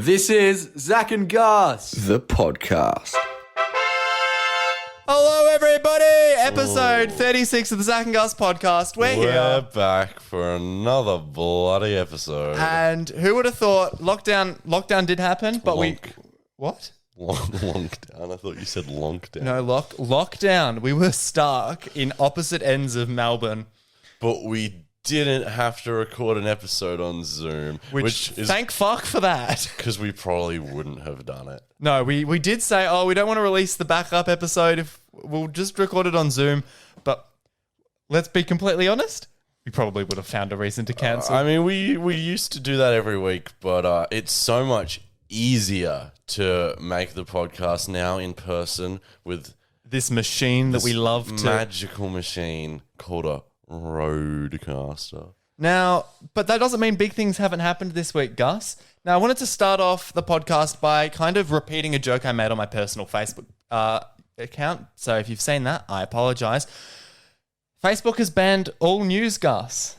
This is Zac and Gus, the podcast. Hello, everybody! Episode 36 of the Zac and Gus podcast. We're here. Back for another bloody episode. And who would have thought lockdown did happen, but What? Lockdown. I thought you said lockdown. No, lockdown. We were stuck in opposite ends of Melbourne. But we didn't have to record an episode on Zoom. Which is thank fuck for that. because we probably wouldn't have done it. No, we did say, we don't want to release the backup episode if we'll just record it on Zoom. But let's be completely honest, we probably would have found a reason to cancel. I mean, we used to do that every week, but it's so much easier to make the podcast now in person with this machine that we love to... magical machine called a Roadcaster. Now, but that doesn't mean big things haven't happened this week, Gus. Now, I wanted to start off the podcast by kind of repeating a joke I made on my personal Facebook account. So if you've seen that, I apologize. Facebook has banned all news, Gus.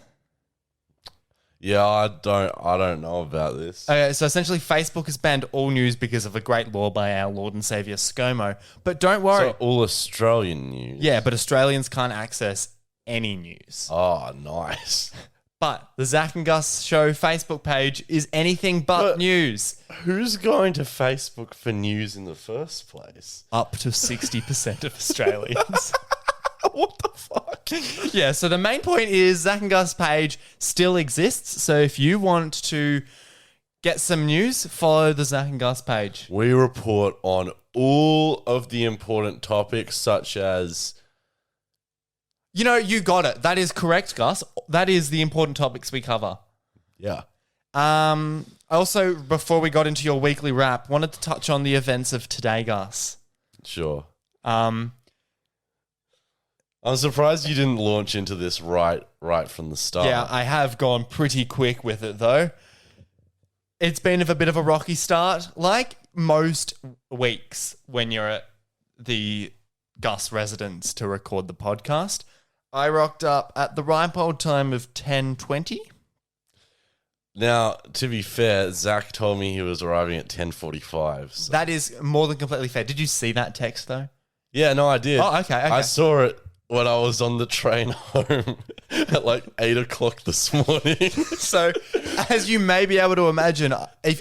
Yeah, I don't know about this. Okay, so essentially Facebook has banned all news because of a great law by our Lord and Saviour ScoMo. But don't worry. So all Australian news. Yeah, but Australians can't access any news. Oh, nice. But the Zac and Gus Show Facebook page is anything but news. Who's going to Facebook for news in the first place? Up to 60% of Australians. What the fuck? Yeah, so the main point is Zac and Gus page still exists. So if you want to get some news, follow the Zac and Gus page. We report on all of the important topics such as... You know, you got it. That is correct, Gus. That is the important topics we cover. Yeah. Also, before we got into your weekly wrap, wanted to touch on the events of today, Gus. Sure. Um, I'm surprised you didn't launch into this right from the start. Yeah, I have gone pretty quick with it, though. It's been a bit of a rocky start, like most weeks when you're at the Gus residence to record the podcast. I rocked up at the ripe old time of 10:20. Now, to be fair, Zach told me he was arriving at 10:45. So. That is more than completely fair. Did you see that text, though? Yeah, no, I did. Oh, okay. I saw it when I was on the train home at like 8 o'clock this morning. So, as you may be able to imagine,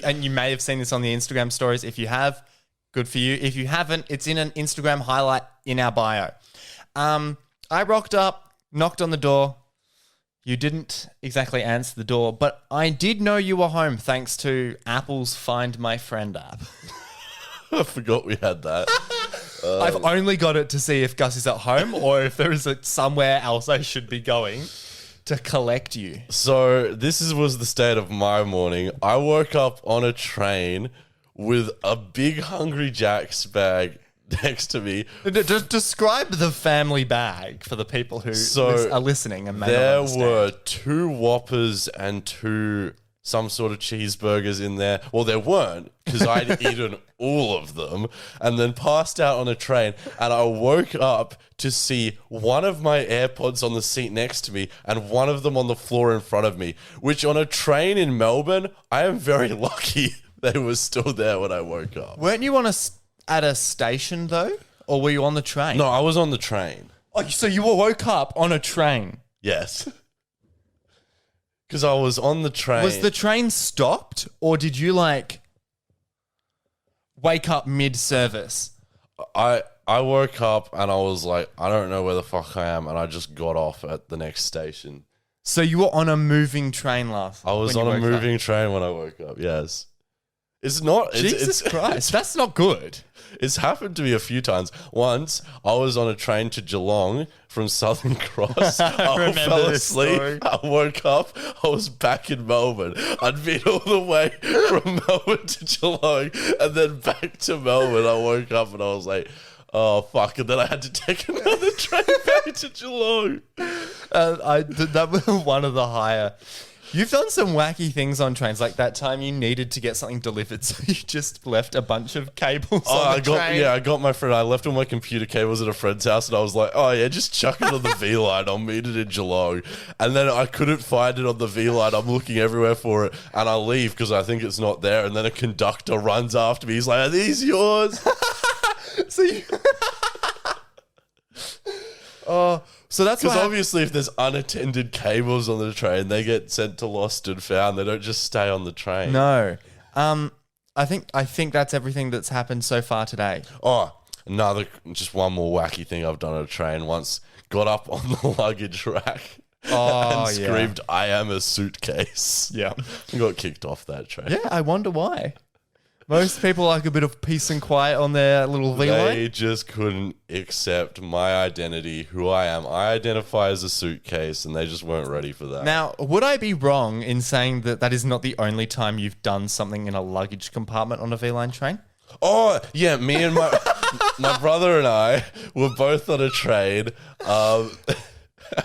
and you may have seen this on the Instagram stories, if you have, good for you. If you haven't, it's in an Instagram highlight in our bio. I rocked up, knocked on the door. You didn't exactly answer the door, but I did know you were home thanks to Apple's Find My Friend app. I forgot we had that. I've only got it to see if Gus is at home or if there is somewhere else I should be going to collect you. So this was the state of my morning. I woke up on a train with a big Hungry Jack's bag next to me. Describe the family bag for the people who are listening and may not there understand. were 2 Whoppers and 2 some sort of cheeseburgers in there. Well, there weren't because I'd eaten all of them and then passed out on a train. And I woke up to see one of my AirPods on the seat next to me and one of them on the floor in front of me, which on a train in Melbourne, I am very lucky they were still there when I woke up. Weren't you at a station, though? Or were you on the train? No, I was on the train. Oh, so you woke up on a train? Yes. Because I was on the train. Was the train stopped? Or did you, wake up mid-service? I woke up and I was like, I don't know where the fuck I am. And I just got off at the next station. So you were on a moving train last I was on a moving train when I woke up, yes. It's not... Jesus Christ, that's not good. It's happened to me a few times. Once, I was on a train to Geelong from Southern Cross. I fell asleep. I woke up. I was back in Melbourne. I'd been all the way from Melbourne to Geelong and then back to Melbourne. I woke up and I was like, oh, fuck. And then I had to take another train back to Geelong. That was one of the higher You've done some wacky things on trains, like that time you needed to get something delivered, so you just left a bunch of cables on the train. I got my friend. I left all my computer cables at a friend's house, and I was like, "Oh yeah, just chuck it on the V line. I'll meet it in Geelong." And then I couldn't find it on the V line. I'm looking everywhere for it, and I leave because I think it's not there. And then a conductor runs after me. He's like, "Are these yours?" So you... So that's Because what obviously, if there's unattended cables on the train, they get sent to lost and found. They don't just stay on the train. No. I think that's everything that's happened so far today. Oh, just one more wacky thing I've done on a train once. Got up on the luggage rack and screamed, "I am a suitcase." Yeah. And got kicked off that train. Yeah, I wonder why. Most people like a bit of peace and quiet on their little V line. They just couldn't accept my identity, who I am. I identify as a suitcase, and they just weren't ready for that. Now, would I be wrong in saying that that is not the only time you've done something in a luggage compartment on a V-line train? Oh, yeah, me and my my brother and I were both on a train.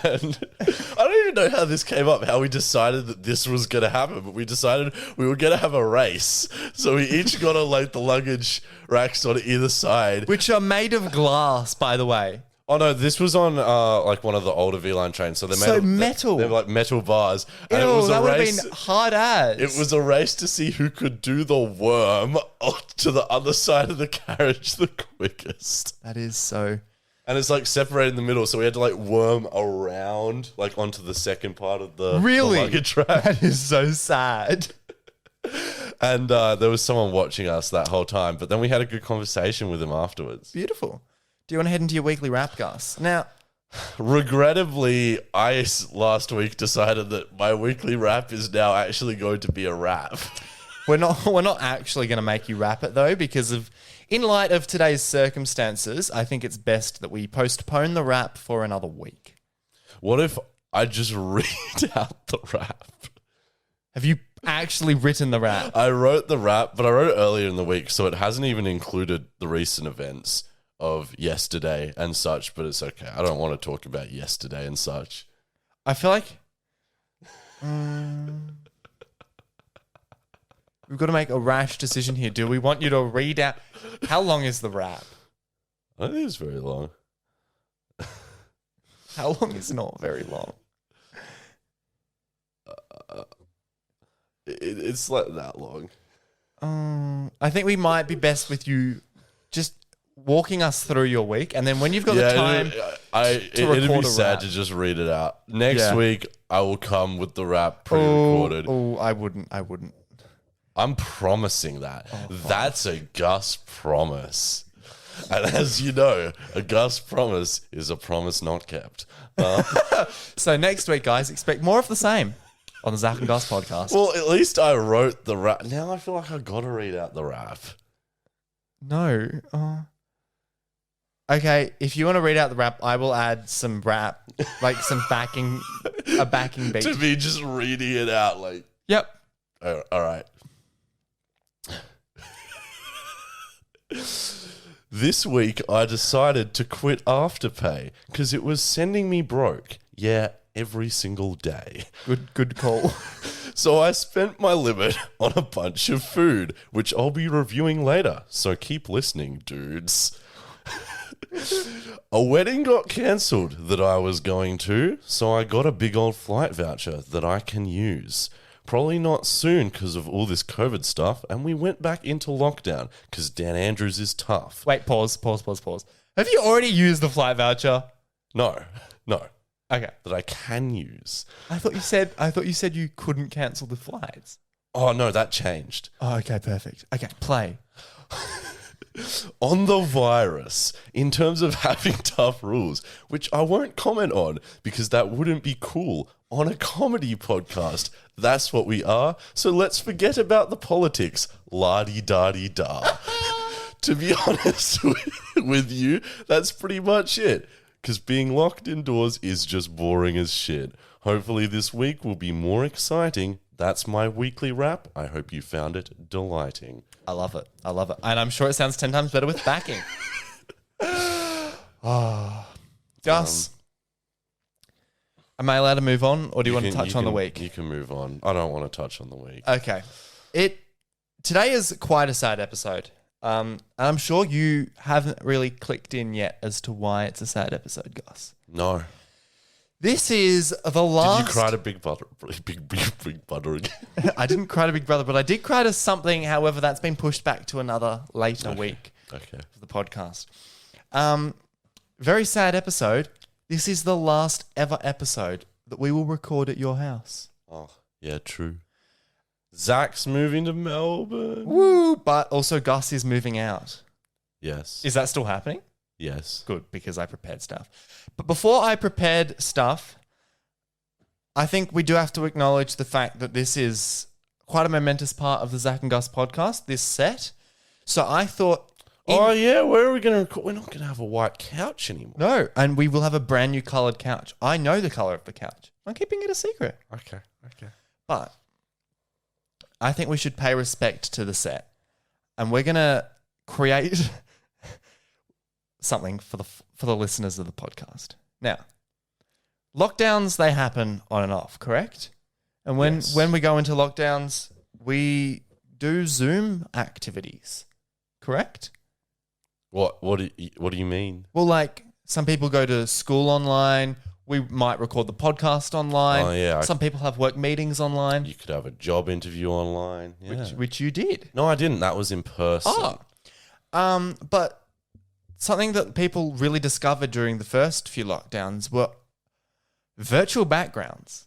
And I don't even know how this came up, how we decided that this was going to happen, but we decided we were going to have a race. So we each got on like the luggage racks on either side. Which are made of glass, by the way. Oh no, this was on like one of the older V-line trains. So they're metal. They're like metal bars. And Ew, it was that a would have race. been hard as. It was a race to see who could do the worm to the other side of the carriage the quickest. That is so... And it's like separated in the middle, so we had to like worm around like onto the second part of the luggage rack. That is so sad. And there was someone watching us that whole time, but then we had a good conversation with him afterwards. Beautiful. Do you want to head into your weekly wrap, Gus? Now, regrettably, I last week decided that my weekly wrap is now actually going to be a wrap. we're not actually going to make you wrap it though, because of... In light of today's circumstances, I think it's best that we postpone the rap for another week. What if I just read out the rap? Have you actually written the rap? I wrote the rap, but I wrote it earlier in the week, so it hasn't even included the recent events of yesterday and such, but it's okay. I don't want to talk about yesterday and such. I feel like... We've got to make a rash decision here. Do we want you to read out... How long is the rap? I don't think it's very long. How long is not very long? It's like that long. I think we might be best with you just walking us through your week, and then when you've got the time it'd be sad to just read it out. Next week, I will come with the rap pre-recorded. Oh, I wouldn't. I'm promising that. That's a Gus promise. And as you know, a Gus promise is a promise not kept. So next week, guys, expect more of the same on the Zac and Gus podcast. Well, at least I wrote the rap. Now I feel like I got to read out the rap. No. Okay, if you want to read out the rap, I will add some rap, like some backing beat. To me, just reading it out, like... Yep. All right. This week, I decided to quit Afterpay because it was sending me broke. Yeah, every single day. Good call. So I spent my limit on a bunch of food, which I'll be reviewing later. So keep listening, dudes. A wedding got cancelled that I was going to, so I got a big old flight voucher that I can use. Probably not soon because of all this COVID stuff, and we went back into lockdown because Dan Andrews is tough. Wait, pause. Have you already used the flight voucher? No. Okay. That I can use. I thought you said you couldn't cancel the flights. Oh, no, that changed. Oh, okay, perfect. Okay, play. On the virus, in terms of having tough rules, which I won't comment on because that wouldn't be cool on a comedy podcast. That's what we are. So let's forget about the politics. La-di-da-di-da. To be honest with you, that's pretty much it. Because being locked indoors is just boring as shit. Hopefully this week will be more exciting. That's my weekly wrap. I hope you found it delighting. I love it. And I'm sure it sounds 10 times better with backing. Gus, Am I allowed to move on, or do you want to touch on the week? You can move on. I don't want to touch on the week. Okay. Today is quite a sad episode. And I'm sure you haven't really clicked in yet as to why it's a sad episode, Gus. No. This is the last... Did you cry to Big Brother again? I didn't cry to Big Brother, but I did cry to something. However, that's been pushed back to another later week Okay. of the podcast. Very sad episode. This is the last ever episode that we will record at your house. Oh, yeah, true. Zach's moving to Melbourne. Woo! But also Gus is moving out. Yes. Is that still happening? Yes. Good, because I prepared stuff. But before I prepared stuff, I think we do have to acknowledge the fact that this is quite a momentous part of the Zac and Gus podcast, this set. So I thought... Oh, yeah, where are we going to record? We're not going to have a white couch anymore. No, and we will have a brand new coloured couch. I know the colour of the couch. I'm keeping it a secret. Okay. But I think we should pay respect to the set. And we're going to create something for the listeners of the podcast. Now, lockdowns, they happen on and off, correct? And when we go into lockdowns, we do Zoom activities, correct? What do you mean? Well, like some people go to school online. We might record the podcast online. Oh, yeah. Some people have work meetings online. You could have a job interview online. Yeah. Which you did. No, I didn't. That was in person. But something that people really discovered during the first few lockdowns were virtual backgrounds.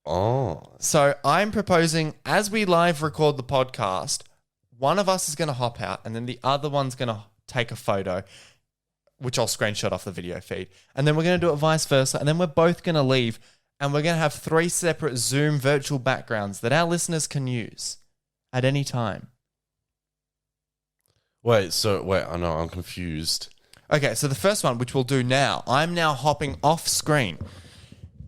Oh. So I'm proposing, as we live record the podcast, one of us is going to hop out and then the other one's going to take a photo, which I'll screenshot off the video feed. And then we're going to do it vice versa. And then we're both going to leave and we're going to have 3 separate Zoom virtual backgrounds that our listeners can use at any time. Wait, I know, I'm confused. Okay, so the first one, which we'll do now, I'm now hopping off screen.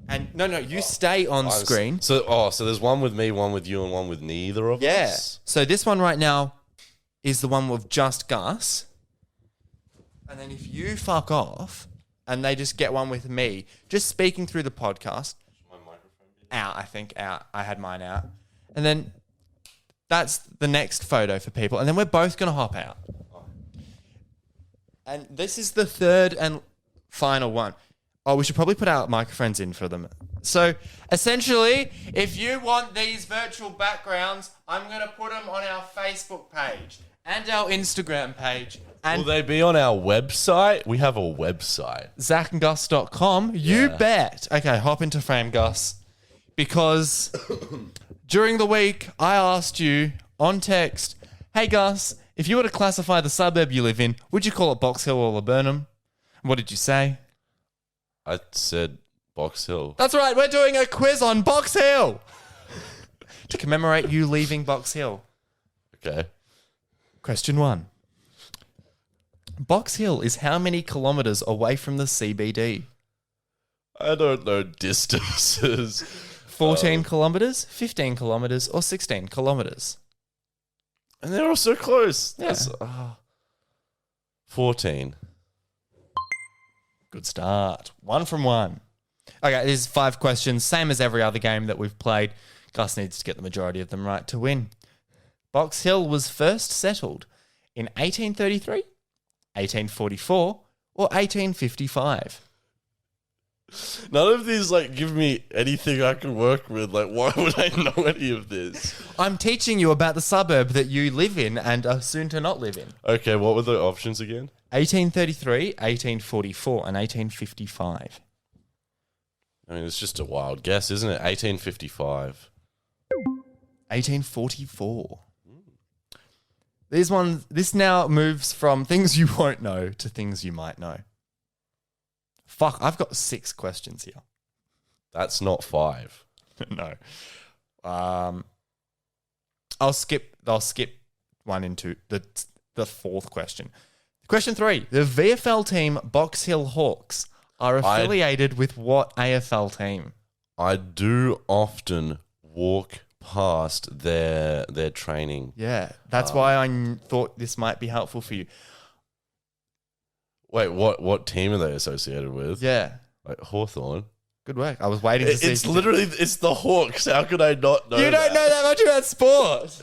And no, you stay on screen. So there's one with me, one with you, and one with neither of us? So this one right now is the one with just Gus. And then if you fuck off and they just get one with me, just speaking through the podcast. My microphone out, I think, out. I had mine out. And then that's the next photo for people. And then we're both going to hop out. And this is the third and final one. Oh, we should probably put our microphones in for them. So essentially, if you want these virtual backgrounds, I'm going to put them on our Facebook page and our Instagram page. And Will they be on our website? We have a website. zacandgus.com. You bet. Okay, hop into frame, Gus. Because during the week, I asked you on text, hey, Gus, if you were to classify the suburb you live in, would you call it Box Hill or Laburnum? What did you say? I said Box Hill. That's right, we're doing a quiz on Box Hill to commemorate you leaving Box Hill. Okay. Question 1. Box Hill is how many kilometres away from the CBD? I don't know distances. 14 kilometres, 15 kilometres, or 16 kilometres? And they're all so close. Yeah. That's 14. Good start. 1 from 1. Okay, there's 5 questions, same as every other game that we've played. Gus needs to get the majority of them right to win. Box Hill was first settled in 1833, 1844, or 1855. None of these give me anything I can work with. Why would I know any of this? I'm teaching you about the suburb that you live in and are soon to not live in. Okay, what were the options again? 1833, 1844, and 1855. I mean, it's just a wild guess, isn't it? 1855. 1844. This now moves from things you won't know to things you might know. Fuck, I've got 6 questions here. That's not 5. No. I'll skip 1 into the 4th question. Question 3. The VFL team Box Hill Hawks are affiliated with what AFL team? I do often walk past their training. Yeah, that's why I thought this might be helpful for you. Wait, what team are they associated with? Yeah. Hawthorn? Good work. I was waiting to see. It's literally it's the Hawks. How could I not know? You don't know that much about sport.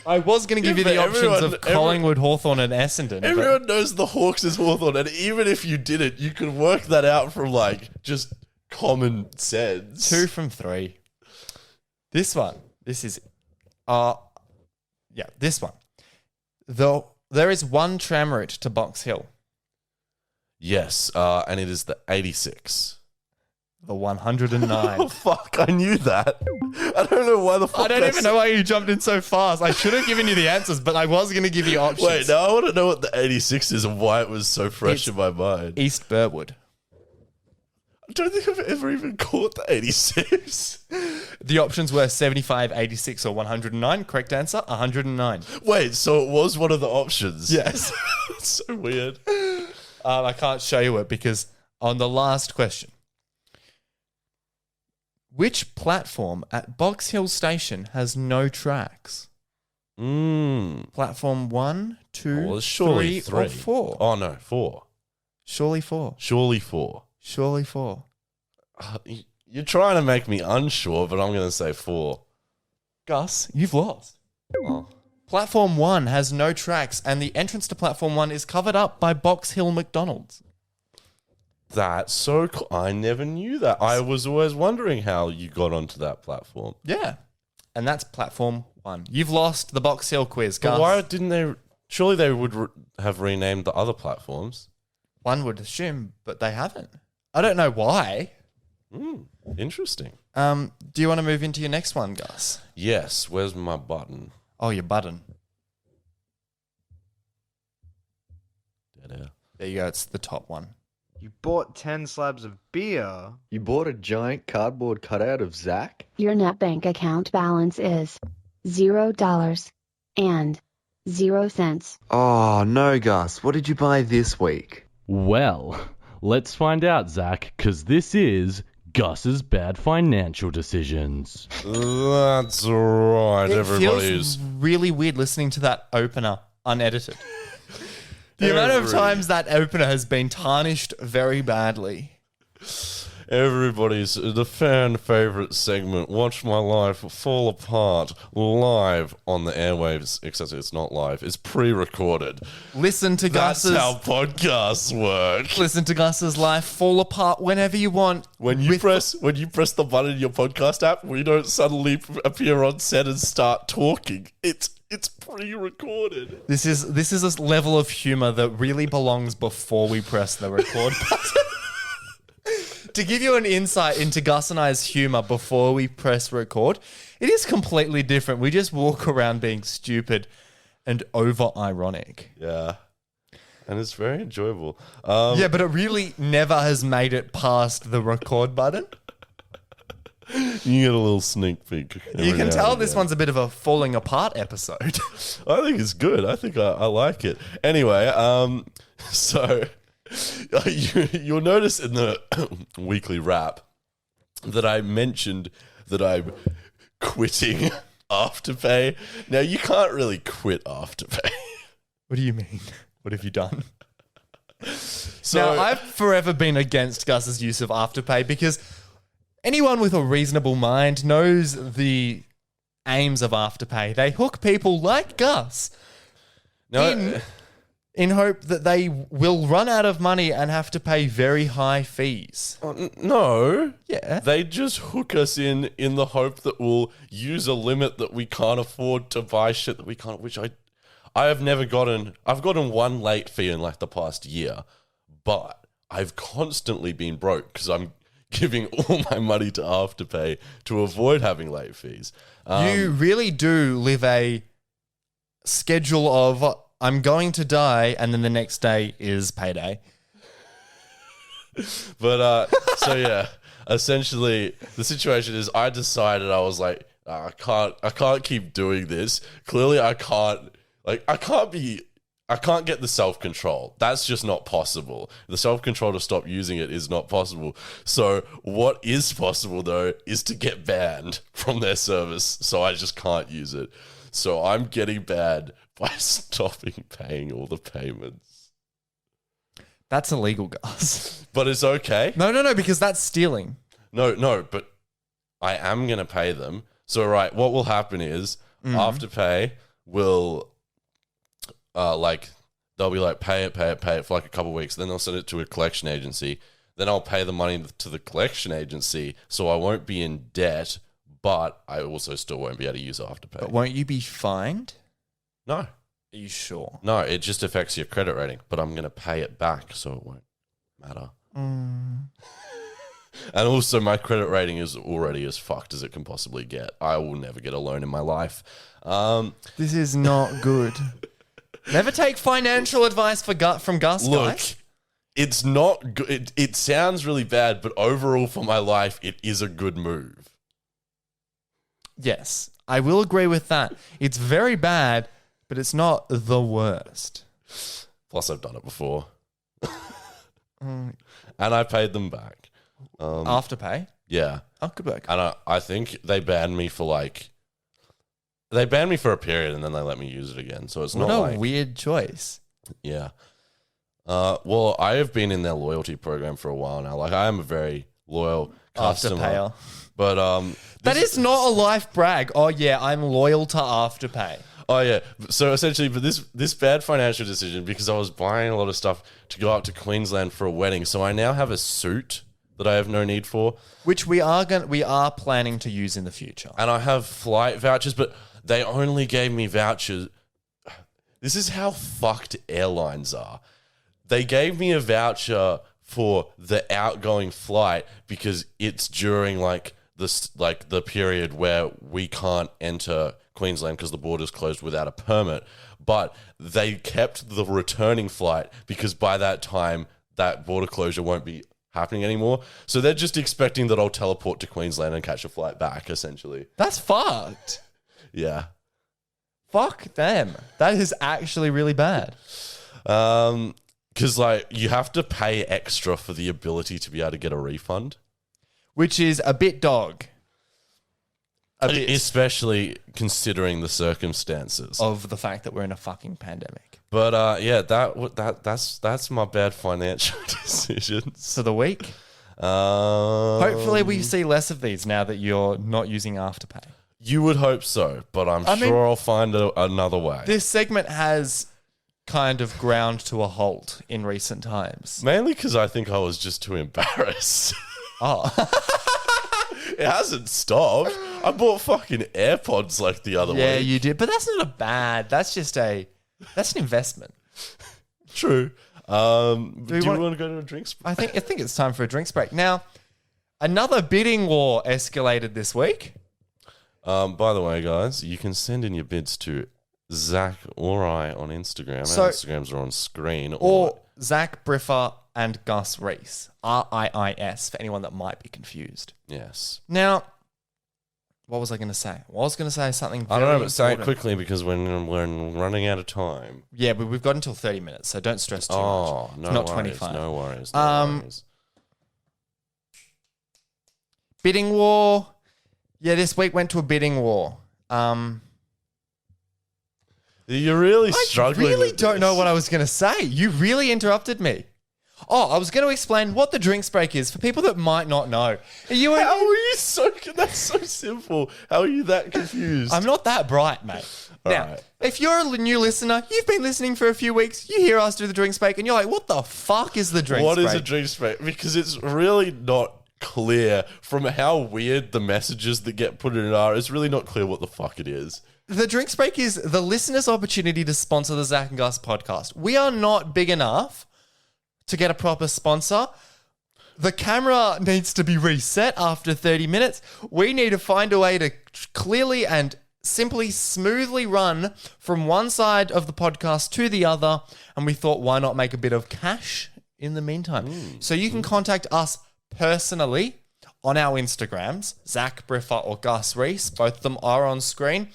I was going to give you the but options of Collingwood, Hawthorn, and Essendon. Everyone knows the Hawks is Hawthorn, and even if you didn't, you could work that out from like just common sense. 2 from 3. This one. This is, this one. Though there is one tram route to Box Hill. Yes, and it is the 86. The 109. Oh, fuck, I knew that. I don't know why the fuck. I don't even know why you jumped in so fast. I should have given you the answers, but I was going to give you options. Wait, now I want to know what the 86 is and why it was so fresh in my mind. East Burwood. I don't think I've ever even caught the 86. The options were 75, 86, or 109. Correct answer, 109. Wait, so it was one of the options? Yes. That's so weird. I can't show you it because on the last question, which platform at Box Hill Station has no tracks? Platform 1, 2, Well, it's surely 3, or 3. 4? Oh, no, 4. Surely 4. Surely 4. Surely 4. You're trying to make me unsure, but I'm going to say 4. Gus, you've lost. Oh. Platform 1 has no tracks, and the entrance to Platform 1 is covered up by Box Hill McDonald's. That's so cool. I never knew that. I was always wondering how you got onto that platform. Yeah. And that's Platform 1. You've lost the Box Hill quiz, Gus. But why didn't they? Surely they would have renamed the other platforms. One would assume, but they haven't. I don't know why. Interesting. Do you want to move into your next one, Gus? Yes. Where's my button? Oh, your button. Dead air. There you go. It's the top one. You bought 10 slabs of beer. You bought a giant cardboard cutout of Zac? Your net bank account balance is $0 and 0 cents. Oh, no, Gus. What did you buy this week? Well, let's find out, Zac, because this is Gus's Bad Financial Decisions. That's right. It Everybody's. feels really weird listening to that opener unedited. The amount of times that opener has been tarnished very badly. Everybody's the fan favorite segment. Watch my life fall apart live on the airwaves. Except it's not live. It's pre-recorded. Listen to That's Gus's how podcasts work. listen to Gus's life fall apart whenever you want. When you press the button in your podcast app, we don't suddenly appear on set and start talking. It's pre-recorded. This is a level of humor that really belongs before we press the record button. To give you an insight into Gus and I's humor before we press record, it is completely different. We just walk around being stupid and over-ironic. Yeah. And it's very enjoyable. Yeah, but it really never has made it past the record button. You get a little sneak peek. You can tell this one's a bit of a falling apart episode. I think it's good. I think I like it. Anyway, so you'll notice in the weekly wrap that I mentioned that I'm quitting Afterpay. Now, you can't really quit Afterpay. What do you mean? What have you done? So Now, I've forever been against Gus's use of Afterpay because anyone with a reasonable mind knows the aims of Afterpay. They hook people like Gus in hope that they will run out of money and have to pay very high fees. No. Yeah. They just hook us in the hope that we'll use a limit that we can't afford to buy shit that we can't, which I have never gotten. I've gotten one late fee in like the past year, but I've constantly been broke because I'm giving all my money to Afterpay to avoid having late fees. You really do live a schedule of I'm going to die and then the next day is payday. But so yeah, essentially the situation is I decided I was like, I can't keep doing this. Clearly I can't get the self-control. That's just not possible. The self-control to stop using it is not possible. So what is possible though is to get banned from their service. So I just can't use it. So I'm getting banned by stopping paying all the payments. That's illegal, Gus. But it's okay. No, because that's stealing. No, but I am going to pay them. So, right, what will happen is Afterpay will, they'll be like, pay it for like a couple of weeks. Then they'll send it to a collection agency. Then I'll pay the money to the collection agency, so I won't be in debt, but I also still won't be able to use Afterpay. But won't you be fined? No. Are you sure? No, it just affects your credit rating, but I'm going to pay it back, so it won't matter. And also, my credit rating is already as fucked as it can possibly get. I will never get a loan in my life. This is not good. Never take financial advice from Gus, Look, guys. it's not good. It sounds really bad, but overall for my life, it is a good move. Yes, I will agree with that. It's very bad, but it's not the worst. Plus, I've done it before. And I paid them back. Afterpay? Yeah. Oh, good work. And I think they banned me for they banned me for a period and then they let me use it again. So it's What not a weird choice. yeah. Well, I have been in their loyalty program for a while now. Like, I am a very loyal customer. Afterpayer. But That is not a life brag. Oh, yeah, I'm loyal to Afterpay. oh yeah. So essentially, but this bad financial decision, because I was buying a lot of stuff to go out to Queensland for a wedding. So I now have a suit that I have no need for. Which we are planning to use in the future. And I have flight vouchers, but they only gave me vouchers. This is how fucked airlines are. They gave me a voucher for the outgoing flight because it's during the period where we can't enter Queensland because the border's closed without a permit. But they kept the returning flight because by that time that border closure won't be happening anymore. So they're just expecting that I'll teleport to Queensland and catch a flight back, essentially. That's fucked. Yeah. Fuck them. That is actually really bad. Because you have to pay extra for the ability to be able to get a refund. Which is a bit dog. A bit Especially considering the circumstances. of the fact that we're in a fucking pandemic. But yeah, that's my bad financial decisions. For the week. Hopefully we see less of these now that you're not using Afterpay. You would hope so, but I'm sure I'll find another way. This segment has kind of ground to a halt in recent times. Mainly because I think I was just too embarrassed. Oh. It hasn't stopped. I bought fucking AirPods the other Yeah, week. you did. But that's not a bad. That's an investment. True. Do you wanna- want to go to a drinks break? I think it's time for a drinks break. Now, another bidding war escalated this week. By the way, guys, you can send in your bids to Zac or I on Instagram. So- Our Instagrams are on screen. Or Zac Briffer and Gus Reese. RIIS, for anyone that might be confused. Yes. Now, what was I going to say? I was going to say something very I don't know, but say it important. quickly because we're running out of time. Yeah, but we've got until 30 minutes, so don't stress too much. Oh, no It's not worries, 25. no worries. worries. Bidding war. Yeah, this week went to a bidding war. You're really I struggling. really with don't this. know what I was going to say. You really interrupted me. Oh, I was going to explain what the drinks break is for people that might not know. How are you so? That's so simple. How are you that confused? I'm not that bright, mate. Now, right. if you're a new listener, you've been listening for a few weeks, you hear us do the drinks break, and you're like, what the fuck is the drinks What break? is a drinks break? Because it's really not clear from how weird the messages that get put in it are. It's really not clear what the fuck it is. The drinks break is the listener's opportunity to sponsor the Zac and Gus podcast. We are not big enough to get a proper sponsor. The camera needs to be reset after 30 minutes. We need to find a way to clearly and simply smoothly run from one side of the podcast to the other. And we thought, why not make a bit of cash in the meantime? So you can contact us personally on our Instagrams, Zac Briffer or Gus Reese. Both of them are on screen.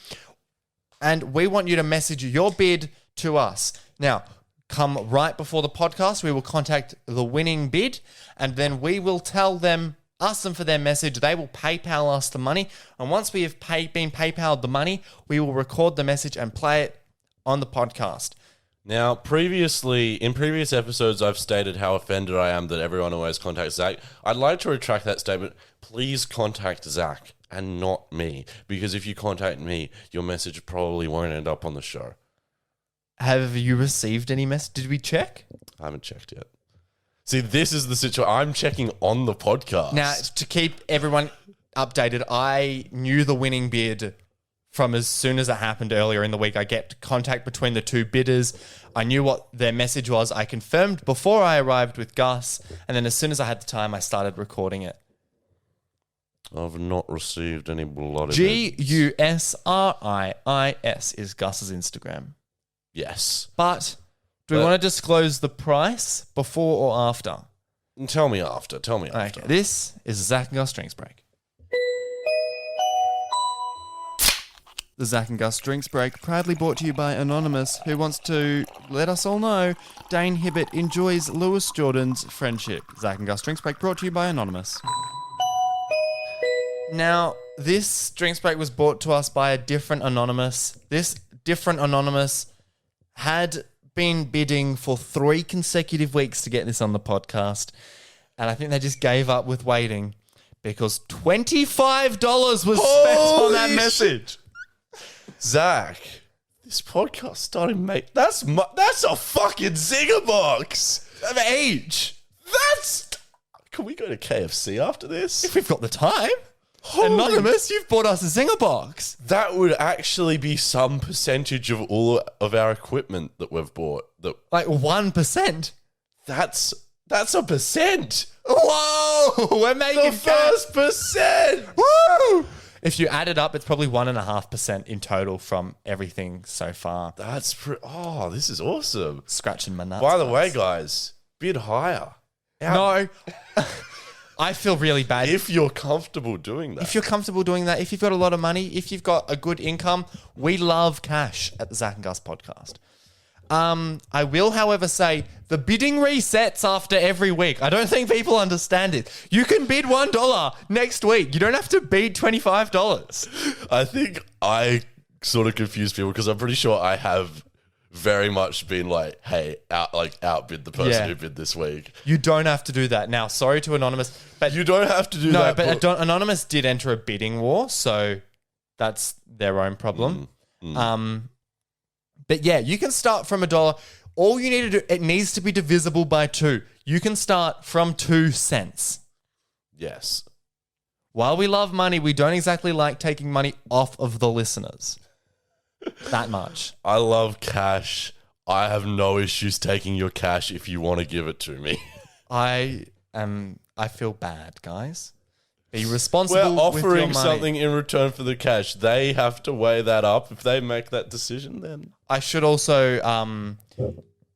And we want you to message your bid to us. Now, come right before the podcast, we will contact the winning bid, and then we will tell them, ask them for their message. They will PayPal us the money. And once we have been PayPal'd the money, we will record the message and play it on the podcast. Now, in previous episodes, I've stated how offended I am that everyone always contacts Zach. I'd like to retract that statement. Please contact Zach and not me, because if you contact me, your message probably won't end up on the show. Have you received any message? Did we check? I haven't checked yet. See, this is the situation. I'm checking on the podcast. Now, to keep everyone updated, I knew the winning bid from as soon as it happened earlier in the week. I get contact between the two bidders. I knew what their message was. I confirmed before I arrived with Gus, and then as soon as I had the time, I started recording it. I've not received any bloody Gusriis is Gus's Instagram. Yes. But do we want to disclose the price before or after? Tell me after. Okay, this is Zac and Gus Drinks Break. The Zac and Gus Drinks Break, proudly brought to you by Anonymous, who wants to let us all know Dane Hibbert enjoys Lewis Jordan's friendship. Zac and Gus Drinks Break, brought to you by Anonymous. Now, this Drinks Break was brought to us by a different Anonymous. This different Anonymous had been bidding for 3 consecutive weeks to get this on the podcast, and I think they just gave up with waiting because $25 was spent on that message. Zach, this podcast started, mate. That's a fucking zinger box Of each. Can we go to KFC after this? If we've got the time. Holy- Anonymous, you've bought us a zinger box. That would actually be some percentage of all of our equipment that we've bought. Like 1%. That's a percent. Whoa, we're making The first percent. Woo! If you add it up, it's probably 1.5% in total from everything so far. This is awesome. Scratching my nuts. By the way, guys, bid higher. No. I feel really bad. If you're comfortable doing that. If you're comfortable doing that, if you've got a lot of money, if you've got a good income, we love cash at the Zac and Gus podcast. I will, however, say the bidding resets after every week. I don't think people understand it. You can bid $1 next week. You don't have to bid $25. I think I sort of confuse people because I'm pretty sure I have very much been like, hey, outbid the person who bid this week. You don't have to do that. Now, sorry to Anonymous, but You don't have to do no, that. but Anonymous did enter a bidding war, so that's their own problem. But yeah, you can start from $1. All you need to do, it needs to be divisible by 2. You can start from 2 cents. Yes. While we love money, we don't exactly like taking money off of the listeners. That much. I love cash. I have no issues taking your cash if you want to give it to me. I feel bad, guys. Be responsible. We're offering with your money. something in return for the cash. They have to weigh that up. If they make that decision, then I should also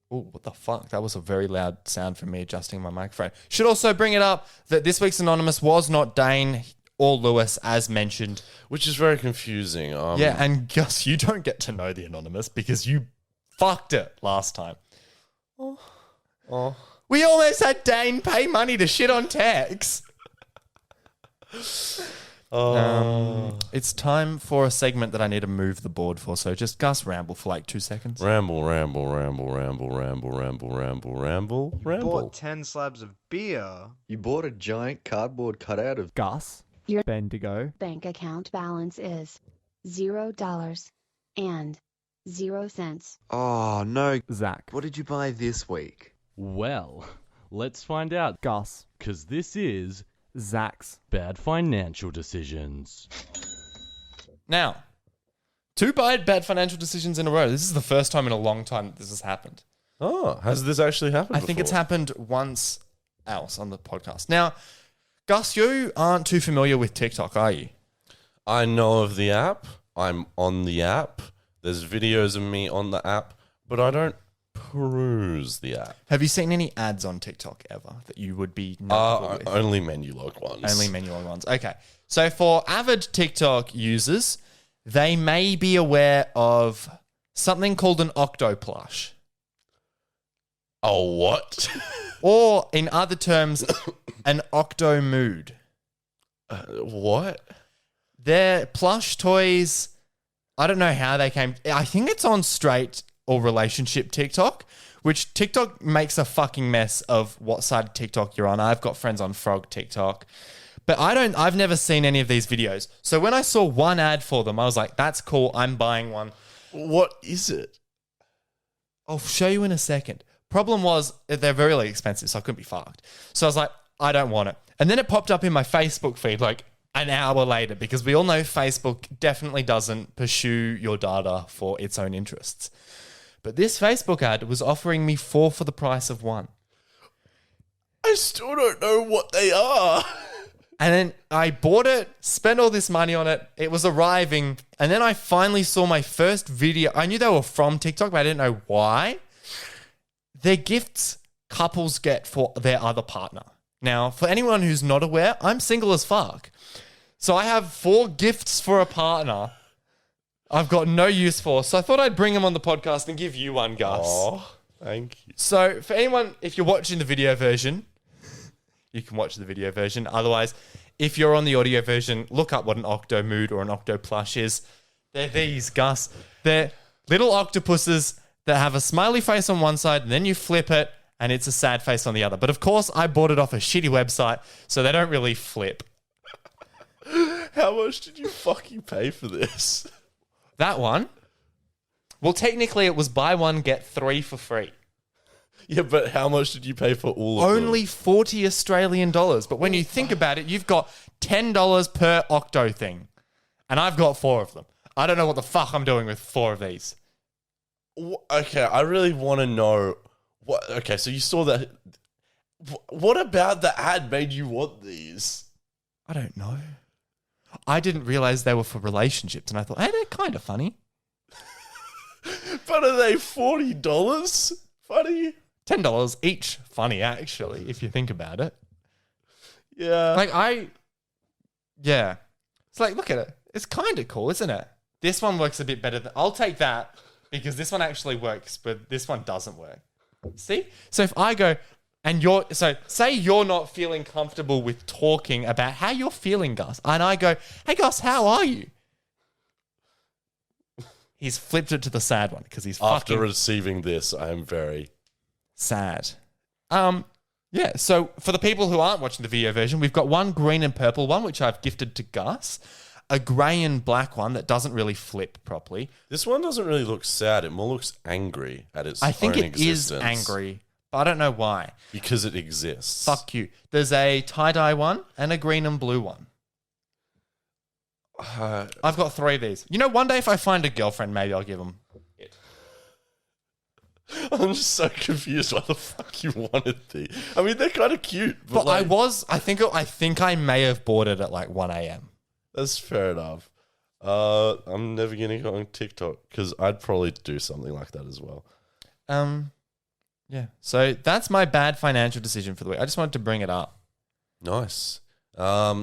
what the fuck? That was a very loud sound from me adjusting my microphone. Should also bring it up that this week's Anonymous was not Dane or Lewis, as mentioned. which is very confusing. Yeah, and Gus, you don't get to know the Anonymous because you fucked it last time. We almost had Dane pay money to shit on Tex. It's time for a segment that I need to move the board for. So just Gus ramble for like 2 seconds. Ramble. Bought 10 slabs of beer. You bought a giant cardboard cutout of Gus. Your Bendigo. bank account balance is $0 and 0 cents. Oh no. Zac. What did you buy this week? Well, let's find out, Gus. because this is Zac's. Bad Financial Decisions. Now, 2 bad financial decisions in a row. This is the first time in a long time that this has happened. Oh, has this actually happened I think it's before? happened once else on the podcast. Now, Gus, you aren't too familiar with TikTok, are you? I know of the app. I'm on the app. There's videos of me on the app, but I don't peruse the app. Have you seen any ads on TikTok ever that you would be notable with? Only menu log ones. Only menu on ones. Okay. So for avid TikTok users, they may be aware of something called an octo plush. Oh, what? Or in other terms, an octo mood. What? They're plush toys. I don't know how they came. I think it's on straight or relationship TikTok, which TikTok makes a fucking mess of what side of TikTok you're on. I've got friends on Frog TikTok, but I've never seen any of these videos. So when I saw one ad for them, I was like, that's cool. I'm buying one. What is it? I'll show you in a second. Problem was they're really expensive, so I couldn't be fucked. So I was like, I don't want it. And then it popped up in my Facebook feed like an hour later, because we all know Facebook definitely doesn't pursue your data for its own interests. But this Facebook ad was offering me 4 for the price of 1. I still don't know what they are. And then I bought it, spent all this money on it. It was arriving. And then I finally saw my first video. I knew they were from TikTok, but I didn't know why. They're gifts couples get for their other partner. Now, for anyone who's not aware, I'm single as fuck. So I have 4 gifts for a partner I've got no use for. So I thought I'd bring them on the podcast and give you one, Gus. Oh, thank you. So for anyone, if you're watching the video version, you can watch the video version. Otherwise, if you're on the audio version, look up what an Octo Mood or an Octo Plush is. They're these, Gus. They're little octopuses that have a smiley face on one side, and then you flip it, and it's a sad face on the other. But of course, I bought it off a shitty website, so they don't really flip. How much did you fucking pay for this? That one? Well, technically, it was buy one, get 3 for free. Yeah, but how much did you pay for all of them? Only 40 Australian dollars. But when you think about it, you've got $10 per Octo thing. And I've got 4 of them. I don't know what the fuck I'm doing with 4 of these. Okay, I really want to know. Okay, so you saw that. What about the ad made you want these? I don't know. I didn't realize they were for relationships. And I thought, hey, they're kind of funny. But are they $40 funny? $10 each funny, actually, if you think about it. Yeah. Yeah. It's like, look at it. It's kind of cool, isn't it? This one works a bit better. I'll take that because this one actually works, but this one doesn't work. See? So if I go and say you're not feeling comfortable with talking about how you're feeling, Gus, and I go, hey, Gus, how are you? He's flipped it to the sad one because he's After fucking receiving this, I am very sad. Yeah, so for the people who aren't watching the video version, we've got one green and purple one, which I've gifted to Gus, a grey and black one that doesn't really flip properly. This one doesn't really look sad. It more looks angry at its I think own it is existence. angry, but I don't know why. Because it exists. Fuck you. There's a tie-dye one and a green and blue one. I've got 3 of these. You know, one day if I find a girlfriend, maybe I'll give them it. I'm just so confused why the fuck you wanted these. I mean, they're kind of cute. But like, I think I may have bought it at like 1 a.m. That's fair enough. I'm never going to go on TikTok because I'd probably do something like that as well. Yeah. So that's my bad financial decision for the week. I just wanted to bring it up. Nice.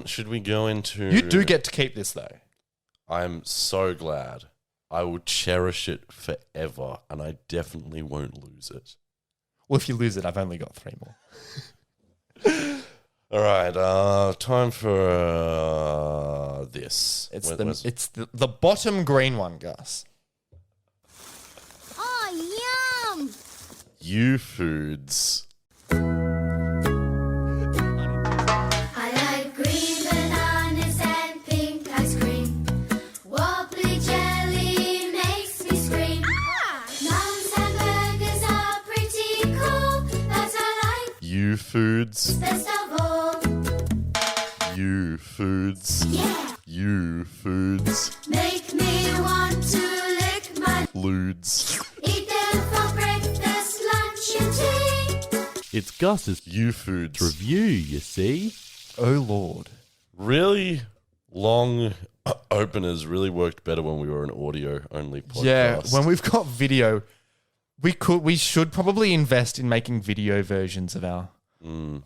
Should we go into... You do get to keep this though. I'm so glad. I will cherish it forever and I definitely won't lose it. Well, if you lose it, I've only got 3 more. All right, time for this. It's the bottom green one, Gus. Oh, yum! You Foods. I like green bananas and pink ice cream. Wobbly jelly makes me scream. Mums hamburgers are pretty cool, but I like You Foods. best of all. You Foods. Yeah! You Foods. Make me want to lick my Ludes. eat them for breakfast, lunch and tea. It's Gus's You Foods. review, you see. Oh, Lord. Really long openers really worked better when we were an audio only podcast. Yeah, when we've got video, we should probably invest in making video versions of our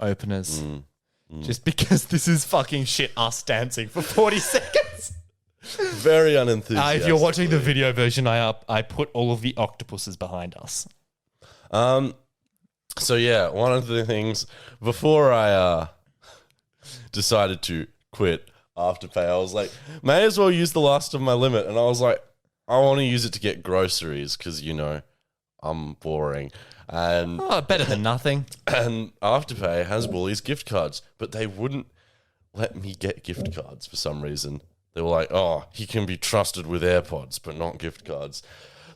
openers. Just because this is fucking shit us dancing for 40 seconds. Very unenthusiastic. If you're watching the video version, I put all of the octopuses behind us. So yeah, one of the things before I decided to quit Afterpay, I was like, may as well use the last of my limit, and I was like, I want to use it to get groceries because I'm boring. And Oh, better than nothing. and Afterpay has Woolies gift cards, but they wouldn't let me get gift cards for some reason. They were like, oh, he can be trusted with AirPods, but not gift cards.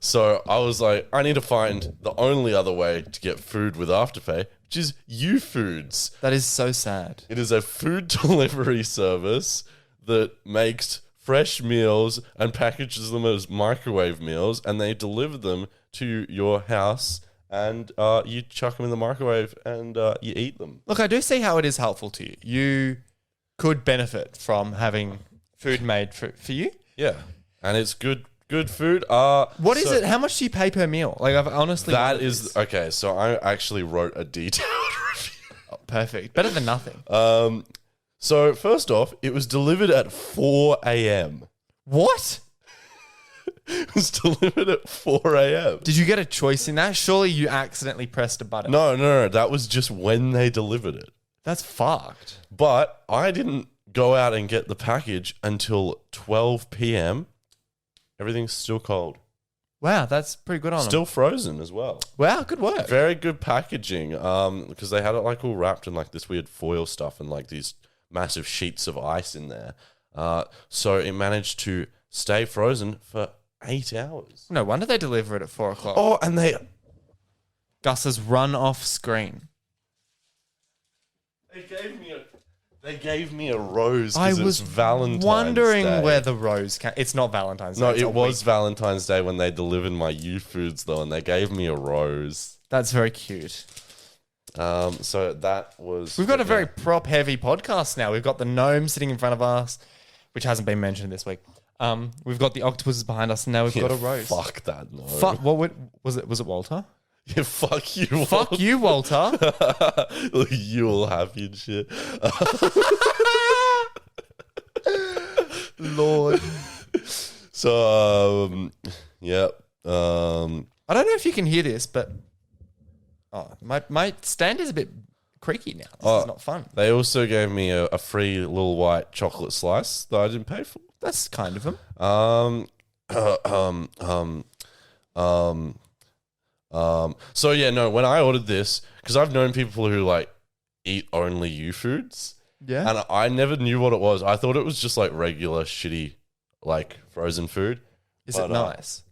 So I was like, I need to find the only other way to get food with Afterpay, which is YouFoods. That is so sad. It is a food delivery service that makes fresh meals and packages them as microwave meals, and they deliver them to your house, and you chuck them in the microwave and you eat them. Look, I do see how it is helpful to you. You could benefit from having food made for you. Yeah, and it's good food. What is it? How much do you pay per meal? Like, I've honestly... That is... Okay, so I actually wrote a detailed review. Oh, perfect. Better than nothing. So first off, it was delivered at 4 a.m. What? It was delivered at 4 a.m. Did you get a choice in that? Surely you accidentally pressed a button. No. That was just when they delivered it. That's fucked. But I didn't go out and get the package until 12 p.m. Everything's still cold. Wow, that's pretty good on them. Still frozen as well. Wow, good work. Very good packaging. Because they had it like all wrapped in like this weird foil stuff and like these massive sheets of ice in there. So it managed to stay frozen for 8 hours. No wonder they deliver it at 4 o'clock. Oh, and Gus has run off screen. They gave me a rose I because was it's Valentine's wondering Day. where the rose came. It's not Valentine's Day. No, it's it a was week. Valentine's Day when they delivered my YouFoods though, and they gave me a rose. That's very cute. So that was... We've got a very prop-heavy podcast now. We've got the gnome sitting in front of us, which hasn't been mentioned this week. We've got the octopuses behind us, and now we've got a rose. Fuck that, no. Was it Walter? Yeah, fuck you, Fuck you, Walter. You all happy and shit. Lord. So, yep. I don't know if you can hear this, but my stand is a bit creaky now. This is not fun. They also gave me a free little white chocolate slice that I didn't pay for. That's kind of them. So yeah, no, when I ordered this, because I've known people who like eat only YouFoods, Yeah. and I never knew what it was. I thought it was just like regular shitty like frozen food. Is it nice?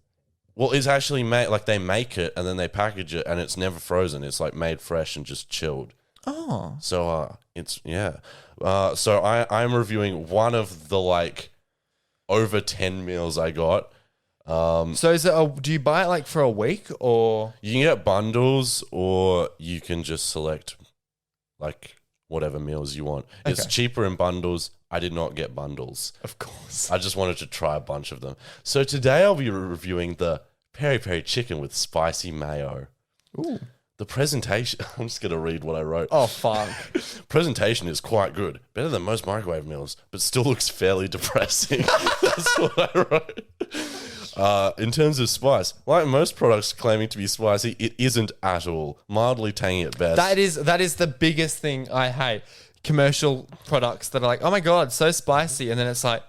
Well, it's actually made like they make it and then they package it and it's never frozen. It's like made fresh and just chilled. Oh. So it's yeah. So I'm reviewing one of the like over 10 meals I got. So is it do you buy it like for a week or? You can get bundles or you can just select like whatever meals you want. It's Okay. cheaper in bundles. I did not get bundles. Of course. I just wanted to try a bunch of them. So today I'll be reviewing the peri peri chicken with spicy mayo. Ooh. The presentation, I'm just going to read what I wrote. Oh, fuck. Presentation is quite good. Better than most microwave meals, but still looks fairly depressing. That's what I wrote. In terms of spice, like most products claiming to be spicy, it isn't at all. Mildly tangy at best. That is the biggest thing I hate. Commercial products that are like, oh my God, so spicy. And then it's like,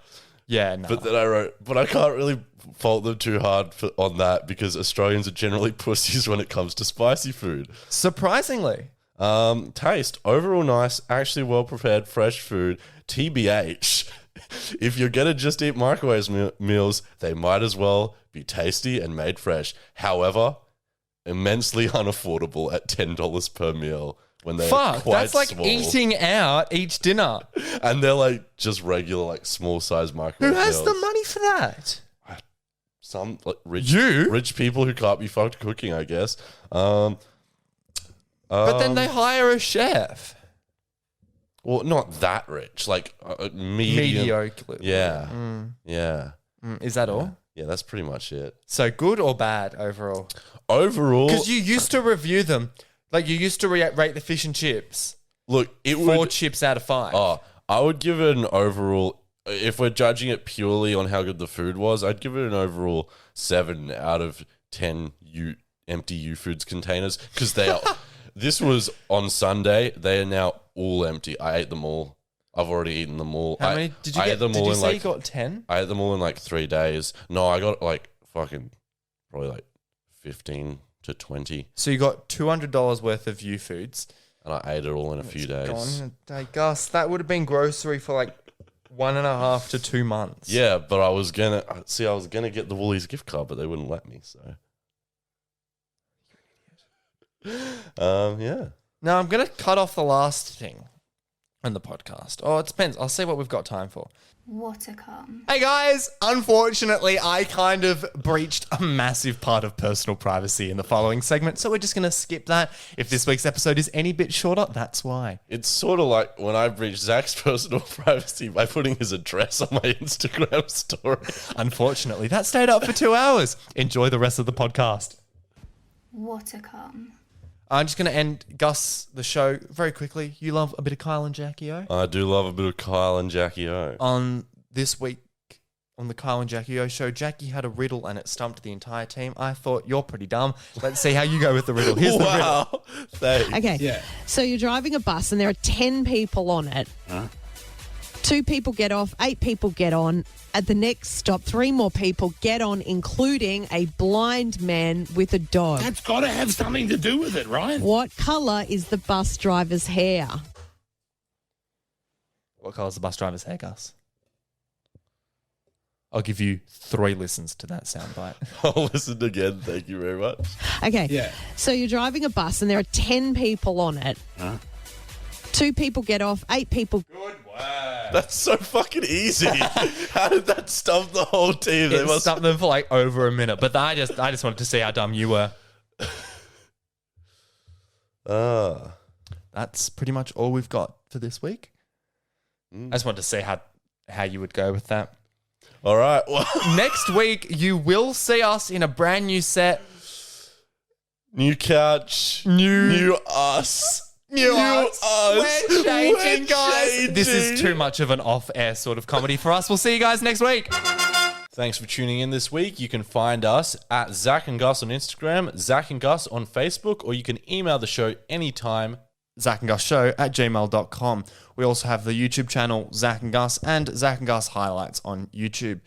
yeah, no. But then I wrote, but I can't really fault them too hard on that because Australians are generally pussies when it comes to spicy food. Surprisingly. Taste, overall nice, actually well prepared, fresh food. TBH, if you're going to just eat microwave meals, they might as well be tasty and made fresh. However, immensely unaffordable at $10 per meal. When they're Fuck, quite that's like small. eating out each dinner. And they're like just regular, like small size microwave Who has meals. the money for that? Some like rich people who can't be fucked cooking, I guess. But then they hire a chef. Well, not that rich, like medium. Mediocre. Yeah, yeah, Is that all? yeah. That's pretty much it. So good or bad overall? Overall, Because you used to review them. Like you used to rate the fish and chips. look, it 4 would. chips out of 5. Oh, I would give it an overall. If we're judging it purely on how good the food was, I'd give it an overall 7 out of 10 empty YouFoods containers because they are. This was on Sunday. They are now all empty. I ate them all. I've already eaten them all. How many did you I get? ate them Did all you in say like. you got 10? I ate them all in like 3 days. No, I got like fucking probably like 15, to 20. So you got $200 worth of U Foods. And I ate it all in a few days. Gone in a day. Gus, that would have been grocery for like 1.5 to 2 months. Yeah, but I was gonna get the Woolies gift card, but they wouldn't let me. So, yeah. Now I'm gonna cut off the last thing on the podcast. Oh, it depends. I'll see what we've got time for. Watercom. Hey guys, unfortunately, I kind of breached a massive part of personal privacy in the following segment, so we're just gonna skip that. If this week's episode is any bit shorter, that's why. It's sort of like when I breached Zach's personal privacy by putting his address on my Instagram story. Unfortunately, that stayed up for 2 hours. Enjoy the rest of the podcast. Watercom. I'm just going to end, Gus, the show very quickly. You love a bit of Kyle and Jackie O. I do love a bit of Kyle and Jackie O. On this week, on the Kyle and Jackie O show, Jackie had a riddle and it stumped the entire team. I thought, you're pretty dumb. Let's see how you go with the riddle. Here's the riddle. Wow. Thanks. Okay. Yeah. So you're driving a bus and there are 10 people on it. 2 people get off, 8 people get on. At the next stop, 3 more people get on, including a blind man with a dog. That's got to have something to do with it, right? What colour is the bus driver's hair? What colour's the bus driver's hair, Gus? I'll give you 3 listens to that soundbite. I'll listen again. Thank you very much. Okay. Yeah. So you're driving a bus and there are 10 people on it. 2 people get off, 8 people. That's so fucking easy. How did that stump the whole team? They It must stumped them for like over a minute, but I just wanted to see how dumb you were. That's pretty much all we've got for this week. I just wanted to see how you would go with that. All right. Well, Next week, you will see us in a brand new set. new couch. New us. New us. We're changing, We're guys. changing. This is too much of an off-air sort of comedy for us. We'll see you guys next week. Thanks for tuning in this week. You can find us at Zac and Gus on Instagram, Zac and Gus on Facebook, or you can email the show anytime. zacandgusshow@gmail.com. We also have the YouTube channel Zac and Gus and Zac and Gus highlights on YouTube.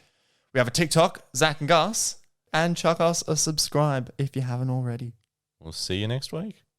We have a TikTok, Zac and Gus, and chuck us a subscribe if you haven't already. We'll see you next week.